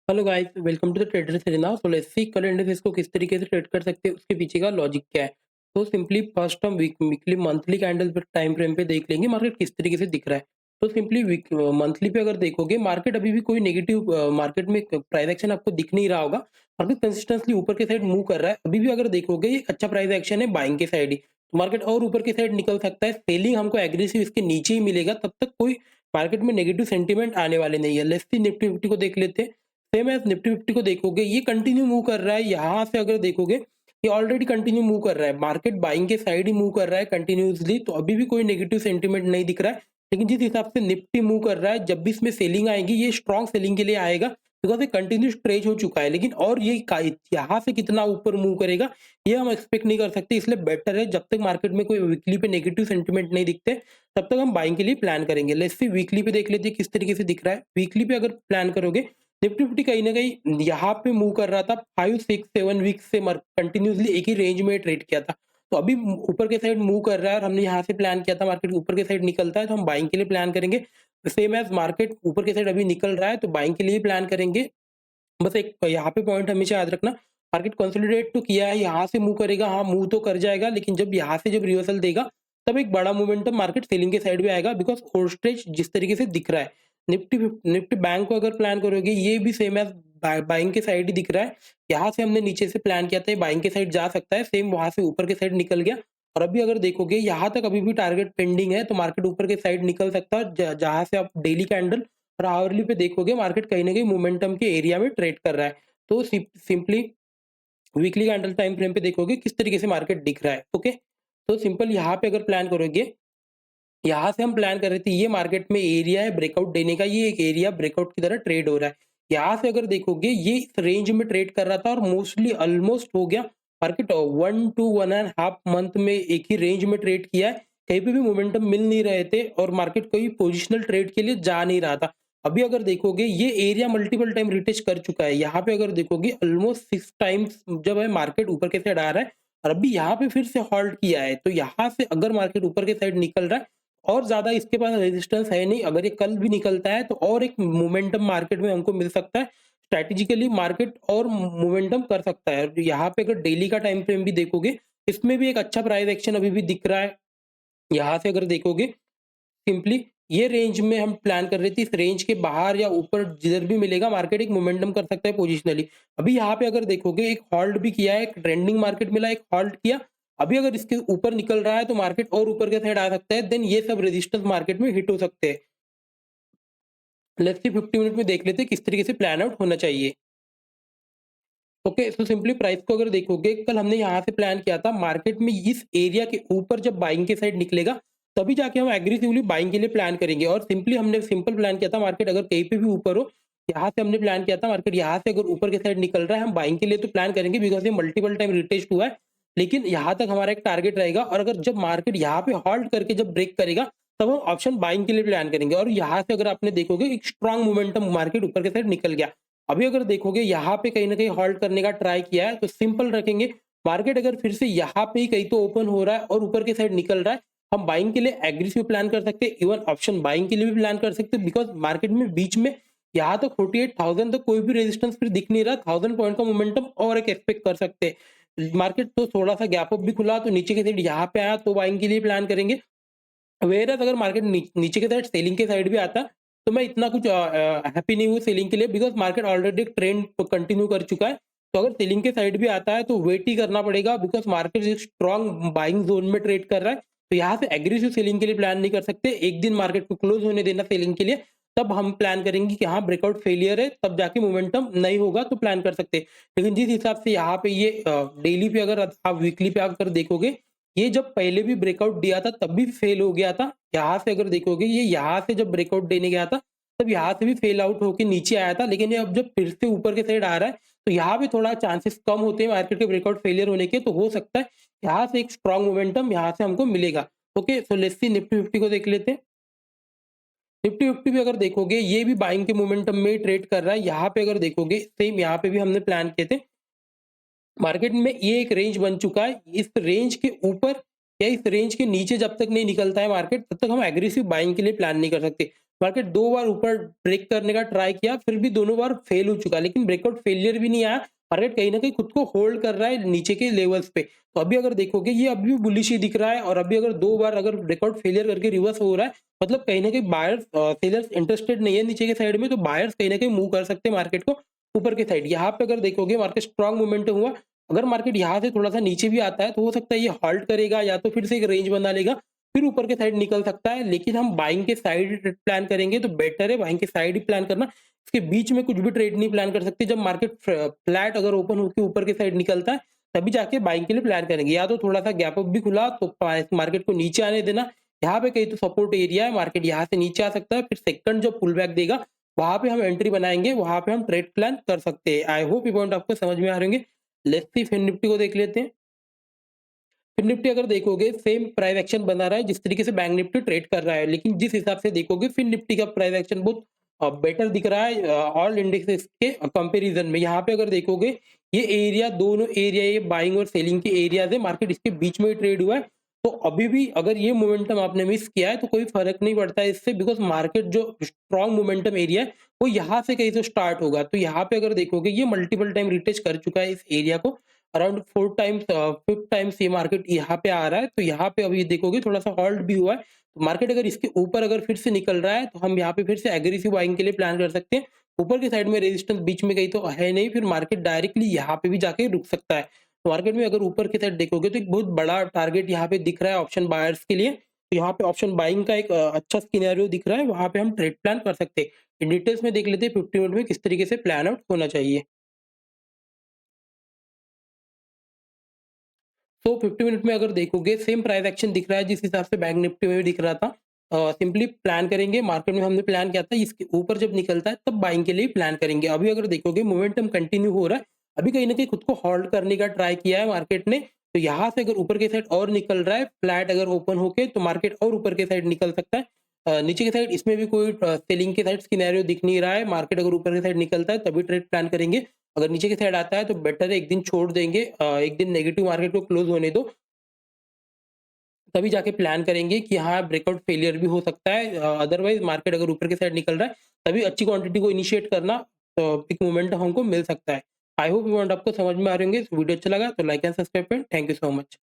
Hello guys, welcome to the traders arena. So let's see कल index को किस तरीके से ट्रेड कर सकते हैं, उसके पीछे का लॉजिक क्या है। तो सिंपली फर्स्ट हम वीकली मंथली कैंडल पे टाइम फ्रेम पे देख लेंगे मार्केट किस तरीके से दिख रहा है। तो सिंपली वीक मंथली पे अगर देखोगे मार्केट अभी भी कोई नेगेटिव मार्केट में प्राइस एक्शन आपको दिख नहीं रहा होगा। मार्केट कंसिस्टेंटली ऊपर के साइड मूव कर रहा है। अभी भी अगर देखोगे ये अच्छा प्राइस एक्शन है बाइंग के साइड ही, तो मार्केट और ऊपर के साइड निकल सकता है। सेलिंग हमको एग्रेसिव इसके नीचे ही मिलेगा, तब तक कोई मार्केट में नेगेटिव सेंटीमेंट आने वाले नहीं है। लेट्स सी निफ्टी फिफ्टी को देख लेते हैं। सेम एज़ निफ्टी फिफ्टी को देखोगे ये कंटिन्यू मूव कर रहा है। यहाँ से अगर देखोगे ये ऑलरेडी कंटिन्यू मूव कर रहा है। मार्केट बाइंग के साइड ही मूव कर रहा है कंटिन्यूअसली, तो अभी भी कोई नेगेटिव सेंटीमेंट नहीं दिख रहा है। लेकिन जिस हिसाब से निफ्टी मूव कर रहा है, जब भी इसमें सेलिंग आएगी ये स्ट्रॉन्ग सेलिंग के लिए आएगा, बिकॉज़ ये कंटिन्यू ट्रेड हो चुका है। लेकिन और ये यहाँ से कितना ऊपर मूव करेगा ये हम एक्सपेक्ट नहीं कर सकते। इसलिए बेटर है जब तक मार्केट में कोई वीकली पे नेगेटिव सेंटीमेंट नहीं दिखते तब तक हम बाइंग के लिए प्लान करेंगे। लेट्स सी वीकली पे देख लेते हैं किस तरीके से दिख रहा है। वीकली पे अगर प्लान करोगे, निफ्टी फिफ्टी कहीं न कहीं यहाँ पे मूव कर रहा था। 5, 6, 7 वीक्स से मर कंटिन्यूअसली एक ही रेंज में ट्रेड किया था। तो अभी ऊपर के साइड मूव कर रहा है और हमने यहाँ से प्लान किया था मार्केट ऊपर के साइड निकलता है तो हम बाइंग के लिए प्लान करेंगे। सेम एज़ मार्केट ऊपर के साइड अभी निकल रहा है तो बाइंग के लिए प्लान करेंगे। बस एक यहाँ पे पॉइंट हमेशा याद रखना, मार्केट कंसोलिडेट तो किया है, यहाँ से मूव करेगा, हाँ, मूव तो कर जाएगा, लेकिन जब यहाँ से जब रिवर्सल देगा, तब एक बड़ा मोमेंटम मार्केट सेलिंग के साइड में आएगा, बिकॉज़ ओवरस्टेज जिस तरीके से दिख रहा है। निफ्टी बैंक को अगर प्लान करोगे, ये भी सेम एज़ बाइंग के साइड ही दिख रहा है। यहाँ से हमने नीचे से प्लान किया था, ये बाइंग के साइड जा सकता है, सेम वहाँ से ऊपर के साइड निकल गया। और अभी अगर देखोगे, यहाँ तक अभी भी टारगेट पेंडिंग है, तो मार्केट ऊपर के साइड निकल सकता है। जहाँ से आप डेली कैंडल और आवरली पे देखोगे मार्केट कहीं न कहीं मोमेंटम के एरिया में ट्रेड कर रहा है। तो simply weekly candle time frame पे देखोगे किस तरीके से मार्केट दिख रहा है, ओके? तो सिंपल यहाँ पे अगर प्लान करोगे, यहाँ से हम प्लान कर रहे थे ये मार्केट में एरिया है ब्रेकआउट देने का, ये एक एरिया ब्रेकआउट की तरह ट्रेड हो रहा है। यहाँ से अगर देखोगे ये इस रेंज में ट्रेड कर रहा था और मोस्टली ऑलमोस्ट हो गया market 1 to 1 and half month में एक ही रेंज में ट्रेड किया है। कहीं पे भी मोमेंटम मिल नहीं रहे थे और मार्केट कोई पोजिशनल ट्रेड के लिए जा नहीं रहा था। अभी अगर देखोगे ये एरिया मल्टीपल टाइम रिटेस्ट कर चुका है। यहाँ पे अगर देखोगे ऑलमोस्ट 6 टाइम्स जब है मार्केट ऊपर के साइड आ रहा है और अभी यहाँ पे फिर से हॉल्ट किया है। तो यहाँ से अगर मार्केट ऊपर के साइड निकल रहा है और ज़्यादा इसके पास रेजिस्टेंस है नहीं, अगर ये कल भी निकलता है तो और एक मोमेंटम मार्केट में हमको मिल सकता है। स्ट्रैटेजिकली मार्केट और मोमेंटम कर सकता है। यहाँ पे अगर डेली का टाइम फ्रेम भी देखोगे, इसमें भी एक अच्छा प्राइस एक्शन अभी भी दिख रहा है। यहाँ से अगर देखोगे सिंपली ये रेंज में हम प्लान कर रहे थे, इस रेंज के बाहर या ऊपर जिधर भी मिलेगा मार्केट एक मोमेंटम कर सकता है पोजिशनली। अभी यहाँ पे अगर देखोगे एक हॉल्ट भी किया है, एक ट्रेंडिंग मार्केट मिला, एक हॉल्ट किया। अभी अगर इसके ऊपर निकल रहा है तो मार्केट और ऊपर के साइड आ सकता है, देन ये सब रेजिस्टेंस मार्केट में हिट हो सकते हैं। लेट्स सी 50 मिनट में देख लेते हैं किस तरीके से प्लान आउट होना चाहिए। ओके, तो सिंपली प्राइस को अगर देखोगे कल हमने यहाँ से प्लान किया था मार्केट में इस एरिया के ऊपर जब बाइंग के साइड निकलेगा तभी जाके हम एग्रेसिवली बाइंग के लिए प्लान करेंगे। और सिंपली हमने सिंपल प्लान किया था मार्केट अगर कहीं पे भी ऊपर हो, यहाँ से हमने प्लान किया था मार्केट यहाँ से अगर ऊपर के साइड निकल रहा है हम बाइंग के लिए तो प्लान करेंगे, बिकॉज ये मल्टीपल टाइम रिटेस्ट हुआ है। लेकिन यहाँ तक हमारा एक टारगेट रहेगा और अगर जब मार्केट यहाँ पे हॉल्ट करके जब ब्रेक करेगा तब हम ऑप्शन बाइंग के लिए प्लान करेंगे। और यहाँ से अगर आपने देखोगे एक स्ट्रॉन्ग मोमेंटम मार्केट ऊपर के साइड निकल गया। अभी अगर देखोगे यहाँ पे कहीं न कहीं हॉल्ट करने का ट्राई किया है, तो सिंपल रखेंगे, मार्केट अगर फिर से यहाँ पे ही कहीं तो ओपन हो रहा है और ऊपर के साइड निकल रहा है, हम बाइंग के लिए एग्रेसिव प्लान कर सकते हैं, इवन ऑप्शन बाइंग के लिए भी प्लान कर सकते हैं, बिकॉज़ मार्केट में बीच में यहाँ तक 48,000 तक कोई भी रेजिस्टेंस फिर दिख नहीं रहा, 1000 पॉइंट का मोमेंटम और एक एक्सपेक्ट कर सकते हैं। मार्केट तो थोड़ा-सा गैप अप भी खुला, तो नीचे के साइड यहाँ पे आया, तो बाइंग के लिए प्लान करेंगे। व्हेयरएज़ अगर मार्केट नीचे के साइड सेलिंग के साइड भी आता, तो मैं इतना कुछ हैप्पी नहीं हूँ सेलिंग के लिए, बिकॉज़ मार्केट ऑलरेडी एक ट्रेंड कंटिन्यू कर चुका है। तो अगर सेलिंग के साइड भी आता है तो वेट ही करना पड़ेगा, बिकॉज़ मार्केट एक स्ट्रॉन्ग बाइंग ज़ोन में ट्रेड कर रहा है। तो यहाँ से एग्रेसिव सेलिंग के लिए प्लान नहीं कर सकते। एक दिन मार्केट को क्लोज़ होने देना सेलिंग के लिए, तब हम प्लान करेंगे कि हाँ, ब्रेकआउट फेलियर है, तब जाके मोमेंटम नहीं होगा तो प्लान कर सकते हैं। लेकिन जिस हिसाब से यहाँ पे ये डेली पे अगर आप वीकली पे आकर देखोगे, ये जब पहले भी ब्रेकआउट दिया था तब भी फेल हो गया था। यहाँ से अगर देखोगे ये यहाँ से जब ब्रेकआउट देने गया था, तब यहाँ से भी फेल आउट होके नीचे आया था। लेकिन ये अब जब फिर से ऊपर के साइड आ रहा है, तो यहाँ पे थोड़ा चांसेस कम होते हैं मार्केट के ब्रेकआउट फेलियर होने के, तो हो सकता है यहाँ से एक स्ट्रॉन्ग मोमेंटम यहाँ से हमको मिलेगा। Okay, so let's C Nifty 50 को देख लेते हैं। निफ्टी 50 भी अगर देखोगे ये भी बाइंग के मोमेंटम में ही ट्रेड कर रहा है। यहाँ पे अगर देखोगे सेम यहाँ पे भी हमने प्लान किए थे। मार्केट में ये एक रेंज बन चुका है। इस रेंज के ऊपर या इस रेंज के नीचे जब तक नहीं निकलता है मार्केट, तब तक हम एग्रेसिव बाइंग के लिए प्लान नहीं कर सकते। मार्केट 2 बार ऊपर ब्रेक करने का ट्राई किया, फिर भी दोनों बार फेल हो चुका, लेकिन ब्रेकआउट फेलियर भी नहीं आया। मार्केट कहीं न कहीं खुद को होल्ड कर रहा है नीचे के लेवल्स पे। तो अभी अगर देखोगे ये अभी भी बुलिश ही दिख रहा है, और अभी अगर 2 बार अगर ब्रेकआउट फेलियर करके रिवर्स हो रहा है, मतलब कहीं न कहीं बायर्स सेलर्स इंटरेस्टेड नहीं है नीचे के साइड में, तो बायर्स कहीं न कहीं मूव कर सकते हैं मार्केट को ऊपर के साइड। यहाँ पे अगर देखोगे मार्केट स्ट्रॉन्ग मोमेंटम हुआ, अगर मार्केट यहाँ से थोड़ा-सा नीचे भी आता है, तो हो सकता है ये हॉल्ट करेगा या तो फिर से एक रेंज बना लेगा, फिर ऊपर के साइड निकल सकता है। लेकिन हम बाइंग के साइड प्लान करेंगे तो बेटर है बाइंग के साइड ही प्लान करना। इसके बीच में कुछ भी ट्रेड नहीं प्लान कर सकते। जब मार्केट फ्लैट अगर ओपन होके ऊपर के साइड निकलता है, तभी जाके बाइंग के लिए प्लान करेंगे। या तो थोड़ा-सा गैप अप भी खुला तो मार्केट को नीचे आने देना। यहाँ पे कहीं तो सपोर्ट एरिया है, मार्केट यहाँ से नीचे आ सकता है, फिर सेकंड जो पुल बैक देगा, वहाँ पे हम एंट्री बनाएँगे, वहाँ पे हम ट्रेड प्लान कर सकते हैं। आई होप ये पॉइंट आपको समझ में आ रहे होंगे। लेट्स सी फिर निफ्टी को देख लेते हैं। फिर निफ्टी अगर देखोगे सेम प्राइस एक्शन बना रहा है जिस तरीके से बैंक निफ्टी ट्रेड कर रहा है, लेकिन जिस हिसाब से देखोगे फिर निफ्टी का प्राइस एक्शन बहुत बेटर दिख रहा है ऑल इंडेक्सेस के कंपैरिजन में। यहाँ पे अगर देखोगे ये एरिया, दोनों एरिया, ये बाइंग और सेलिंग के एरियाज है, मार्केट इसके बीच में ही ट्रेड हुआ है। तो अभी भी अगर ये मोमेंटम आपने मिस किया है तो कोई फर्क नहीं पड़ता है इससे, बिकॉज मार्केट जो स्ट्रॉन्ग मोमेंटम एरिया है वो यहाँ से कहीं से स्टार्ट होगा। तो यहाँ पे अगर देखोगे ये मल्टीपल टाइम रिटेस्ट कर चुका है इस एरिया को, अराउंड 4 टाइम्स 5th टाइम्स ये मार्केट यहाँ पे आ रहा है। तो यहाँ पे अभी देखोगे थोड़ा-सा हॉल्ट भी हुआ है। तो मार्केट अगर इसके ऊपर अगर फिर से निकल रहा है, तो हम यहाँ पे फिर से एग्रेसिव बाइंग के लिए प्लान कर सकते हैं। ऊपर की साइड में रेजिस्टेंस बीच में कहीं तो है नहीं, फिर मार्केट डायरेक्टली यहाँ पे भी जाके रुक सकता है। तो मार्केट में अगर ऊपर की साइड देखोगे तो एक बहुत बड़ा टारगेट यहाँ पे दिख रहा है ऑप्शन बायर्स के लिए। तो यहाँ पे ऑप्शन बाइंग का एक अच्छा सिनेरियो दिख रहा है, वहाँ पे हम ट्रेड प्लान कर सकते हैं। इन डिटेल्स में देख लेते हैं 50 मिनट में किस तरीके से प्लान आउट होना चाहिए। तो 50 मिनट में अगर देखोगे सेम प्राइस एक्शन दिख रहा है जिस हिसाब से बैंक निफ्टी में भी दिख रहा था। सिंपली प्लान करेंगे, मार्केट में हमने प्लान किया था इसके ऊपर जब निकलता है तब बाइंग के लिए प्लान करेंगे। अभी अगर देखोगे मोमेंटम कंटिन्यू हो रहा है, अभी कहीं न कहीं खुद को होल्ड करने का ट्राई किया है मार्केट ने। तो यहाँ से अगर ऊपर के साइड और निकल रहा है, फ्लैट अगर ओपन होके, तो मार्केट और ऊपर के साइड निकल सकता है। नीचे की साइड इसमें भी कोई सेलिंग के साइड सिनेरियो दिख नहीं रहा है। मार्केट अगर ऊपर की साइड निकलता है तभी ट्रेड प्लान करेंगे। अगर नीचे की साइड आता है तो बेटर है एक दिन छोड़ देंगे, एक दिन नेगेटिव मार्केट को क्लोज होने दो, तभी जाके प्लान करेंगे कि हाँ, ब्रेकआउट फेलियर भी हो सकता है। अदरवाइज़ मार्केट अगर ऊपर की साइड निकल रहा है, तभी अच्छी क्वांटिटी को इनिशिएट करना, तो एक मोमेंटम हमको मिल सकता है। आई होप ये पॉइंट आपको समझ में आ रहे होंगे। वीडियो अच्छा लगा तो लाइक एंड सब्सक्राइब करें। Thank you so much.